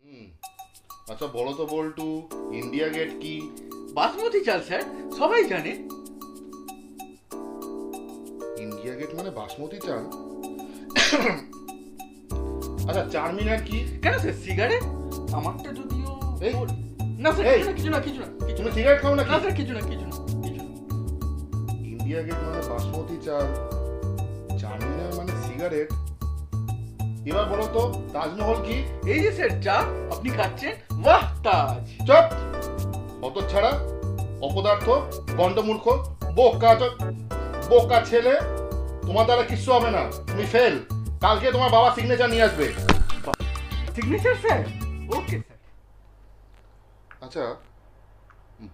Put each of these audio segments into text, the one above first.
হুম। আচ্ছা বলো তো বল্টু, ইন্ডিয়া গেট কি? বাসমতি চাল স্যার, সবাই জানে। ইন্ডিয়া গেট মানে বাসমতি চাল? আচ্ছা চারমিনার কি? কেন স্যার, সিগারেট? আমারটা যদিও এই, না স্যার, এই, কিছু না কিছু না কিছু তুমি না সিগারেট খাও নাকি? না স্যার, কিছু না কিছু না কিছু না। ইন্ডিয়া গেট মানে বাসমতি চাল, চারমিনার মানে সিগারেট। এবার বলো তো তাজমহল কি? এই যে স্যার চা আপনি খাচ্ছেন, বাহ তাজ। চপ! অত ছাড়া, অপদার্থ, গন্ডমূর্খ, বোকা ছেলে, তোমার দ্বারা কিচ্ছু হবে না, তুমি ফেল। কালকে তোমার বাবা সিগনেচার নিয়ে আসবে। Signature sir? Okay sir. আচ্ছা,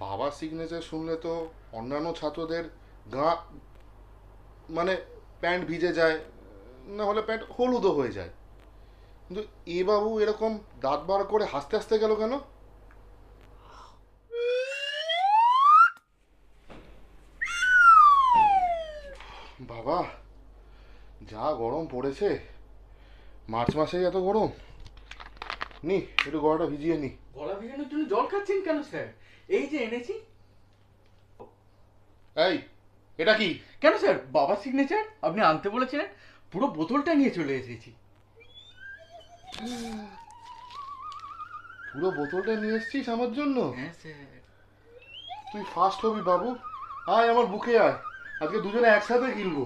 বাবা সিগনেচার শুনলে তো অন্যান্য ছাত্রদের গা মানে প্যান্ট ভিজে যায়, না হলে প্যান্ট হলুদও হয়ে যায়, কিন্তু এ বাবু এরকম দাঁত বার করে হাসতে হাসতে গেল কেন? বাবা, যা গরম পড়েছে, মার্চ মাসেই এত গরম। নি একটু গলাটা ভিজিয়ে নি। গলা ভিজানোর জন্য জল খাচ্ছেন কেন স্যার? এই যে এনেছি। এই, এটা কি? কেন স্যার, বাবা সিগনেচার আপনি আনতে বলেছিলেন, পুরো বোতলটা নিয়ে চলে এসেছি। পুরো বোতলটা নিয়ে এসছিস আমার জন্য? হ্যাঁ স্যার। তুই ফার্স্ট হবি বাবু। আয় আমার বুকে আয়, আজকে দুজনে একসাথে গিলবো।